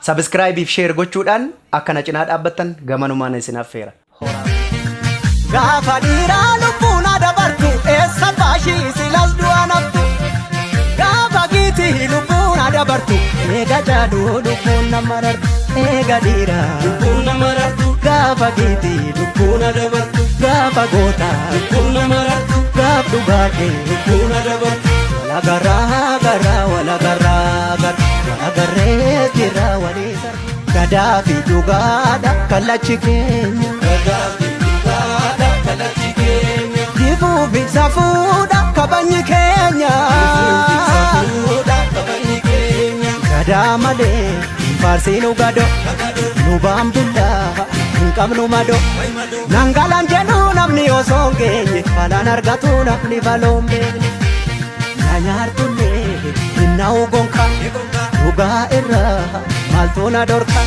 Subscribe if share gochuudhaan akkana cinaa dhaabbattan gamanumaan isin affeera. Gaafa dhiiraa lubbuun adabartu eessa baashii silas du'a naftu. Gaafa giitii lubbuun adabartu eega jaaduu lubbuun nama rartu. Eega dhiiraa lubbuun nama rartu. Gaafa giitii lubbuun adabartu. Gaafa gootaa lubbuun nama rartu. Gaaf dhugaatee lubbuun adabartu. Wala garaa garaa wala garaa garaa wala garee jira walii sarara. Gadaa fi dhugaadha kallachi keenya. Gadaa fi dhugaadha kallachi keenya. Dibuu fi safuudha kabajni keenya. Dibuu fi safuudha kabajni keenya. Gadaa malee faarsiinu gadoo. Nu baambullaa hin qabnu madoo. Nangalaan jedhu namni osoo hin geenye falaan argatu namni faloon beekne. Nyaartullee hinna ugonka dhugaa irraa maaltu na dorka.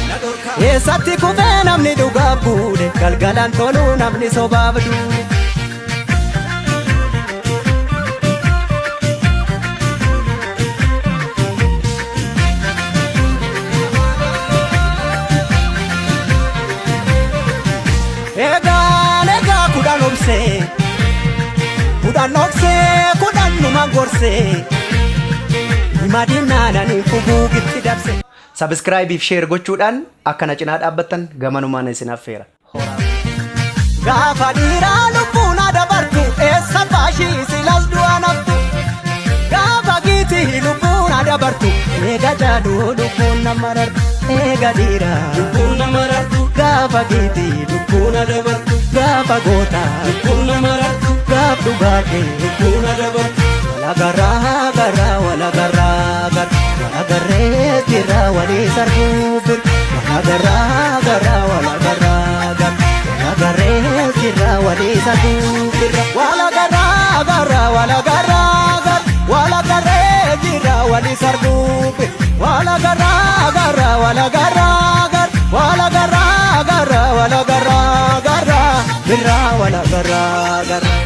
Eessatti kufee namni dhugaaf buune galgalaan toluu namni sobaaf duune. Egaa kudhan obsee kudhan numa gorsee madinaadhaan fuguu gitti dabse. Subscribe if share gochuudhaan akkana cinaa dhaabbattan gamanumaan isin affeera. Gaafa dhiiraa lubbuun adabartu eessa baashii silas du'a naftu. Gaafa giitii lubbuun adabartu eega jaaduu lubbuun nama rartu. Eega dhiiraa lubbuun nama rartu. Gaafa giitii lubbuun adabartu. Gaafa gootaa lubbuun nama rartu. Gaaf dhugaatee lubbuun adabartu. Wala garaa garaa wala garaa garaa wala garee jira walii sararuu bir. Wala garaa garaa wala garaa garaa wala garee jira walii sararuu bir. Wala garaa garaa wala garaa garaa wala garee jira walii sararuu bir. Wala garaa garaa wala garaa garaa wala garaa garaa wala garaa garaa birra wala garaa garaa.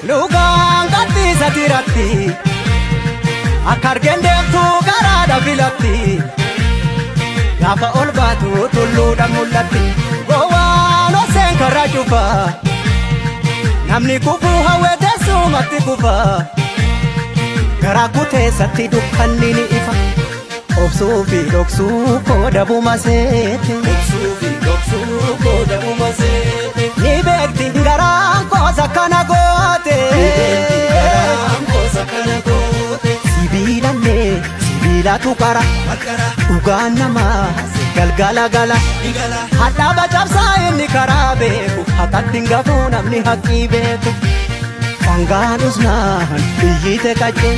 Lugaan gadhiisa tiratti akka argeen deemtuu garaadha filatti. Gaafa ol baatu tulluudha mul'atti. Gowwaan oseen karra cufa namni kufuu hawwee teessumatti kufa. Garaa guuteessatti dukkanni ni ifa. Obsuu fi dhoksuu kooda buma seete. Obsuu fi dhoksuu kooda buma seete. Ni beekti garaan koosa kana goote. Ni beekti garaan koosa kana goote. Sibiilallee sibiilatu qara. Dhugaan namaa galgala gala. Hadhaaba cabsaa inni karaa beeku. Haqqatti hin gafuu namni haqqii beeku. Sangaanus naan biyyite qaccee.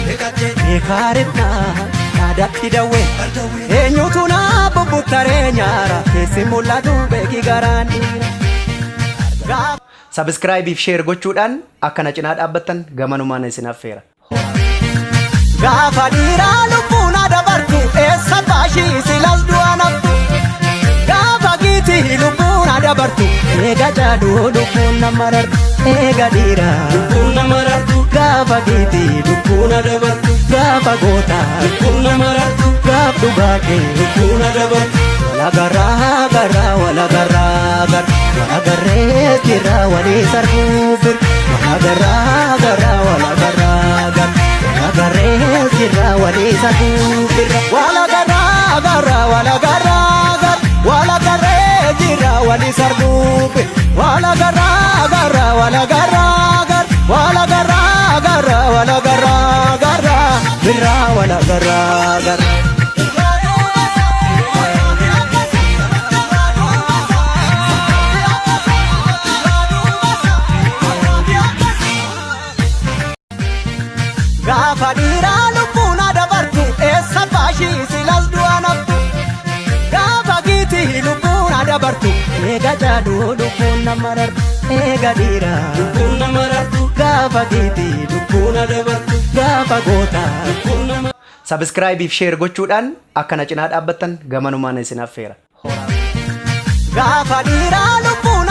Beekaaritnaan yaadatti dawwee. Eenyutu naa bubbuttaree nyaara. Keessi mul'atu beeki garaan dhiira. Subscribe if share gochuudhaan akkana cinaa dhaabbattan gamanumaan isin affeera. Gaafa dhiiraa lubbuun adabartu eessa baashii silas du'a naftu. Gaafa giitii lubbuun adabartu eega jaaduu lubbuun nama rartu. Eega dhiiraa lubbuun nama rartu. Gaafa giitii lubbuun adabartu. Gaafa gootaa lubbuun nama rartu. Gaaf dhugaatee lubbuun adabartu. Wala garaa garaa wala garaa garaa wala garee jira walii sararuu bir. Wala garaa garaa wala garaa garaa wala garee jira walii sararuu bir. Wala garaa garaa wala garaa garaa wala garee jira walii sararuu bir. Wala garaa garaa wala garaa garaa wala garaa garaa wala garaa garaa birra wala garaa garaa. Gaafa dhiiraa lubbuun adabartu eessa baashii silas du'a naftu. Gaafa giitii lubbuun adabartu eega jaaduu lubbuun nama rartu. Eega dhiiraa lubbuun nama rartu. Gaafa giitii lubbuun adabartu. Gaafa gootaa lubbuun nama. Subscribe if share gochuudhaan akkana cinaa dhaabbattan gamanumaan isin affeera. Gaafa dhiiraa lubbuun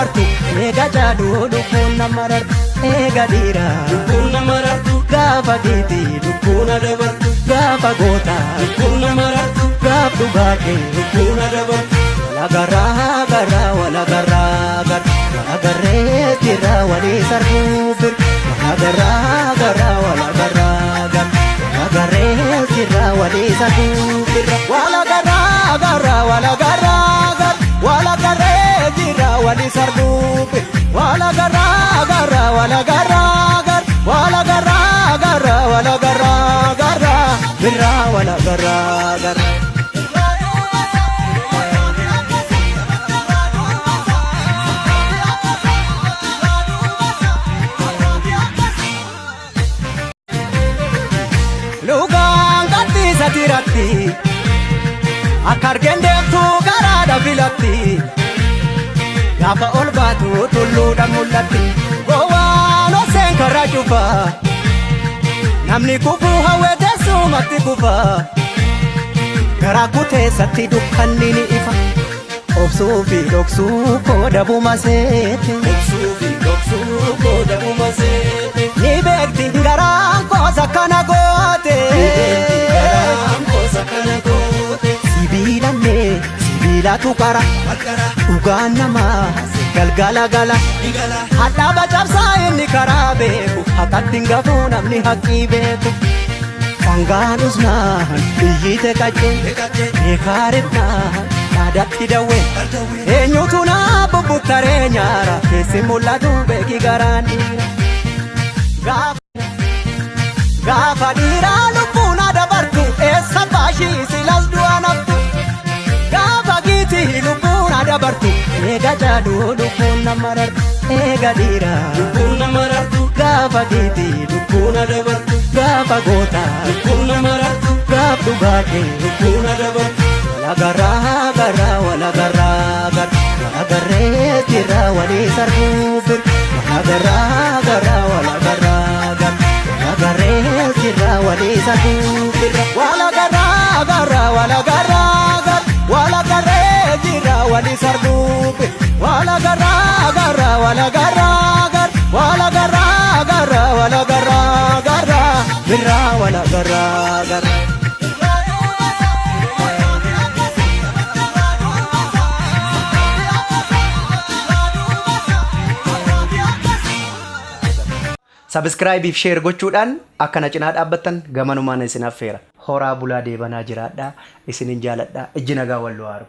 dabartu eega jaaduu lubbuun nama rartu eega dhiiraa lubbuun nama rartu gaafa giitii lubbuun dabartu gaafa gootaa lubbuun nama rartu gaaf dhugaa kee lubbuun dabartu walagarraa garraa walagarraa garra walagarree jirra walii sarbuu bir walagarraa garraa walagarraa garra walagarree jirra walii sarbuu bir walagarraa garraa walagarraa garra walagarree jirra walii sarbuu bir walagarraa garraa walagarraa garra walagarraa garraa walagarraa garra birra walagarraa garra lugaan gadhiisa tiratti akka argeen deemtu garaadha filatti gaafa ol baatu tulluudha mul'atti gowwaan oseen karra cufa namni kufuu hawwee teessumatti kufa garaa kuteessatti dukkanni ni ifa obsuu fi dhoksuu kooda buma seete obsuu fi dhoksuu kooda buma seete ni beekti garaan koosa kana goote sibiilallee sibiilatu qara dhugaan namaa galgala gala hadhaaba cabsaa inni karaa beeku haqqatti hin gafuu namni haqqii beeku sangaan usnaan iyyite qaccee beekaaretnaan naadatti dawwee eenyutu naa bubbuttaree nyaara keessi mul'atu beeki garaan dhiira gaafa dhiiraa lubbuun dabartu eessa baashii silas du'a naftu gaafa giitii lubbuun dabartu eega jaaduu lubbuun nama rartu eega dhiiraa lubbuun nama rartu gaafa giitii lubbuun dabartu gaafa gootaa lubbuun nama rartu gaaf dhugaa kee lubbuun dabartu walagarraa garraa walagarraa garra walagarree jirra walii sarbuu bir walagarraa garraa walagarraa garra walagarree jirra walii sarbuu bir walagarraa garraa walagarraa garra walagarree jirra walii sarbuu bir walagarraa garraa walagarraa garra walagarraa garraa walagarraa garra birra walagarraa garra Subscribe share gochuudhaan akkana cinaa dhaabbattan gamanumaan isin affeera. Horaa bulaa deebanaa jiraadhaa isinin jaaladhaa ijji nagaa wal argu.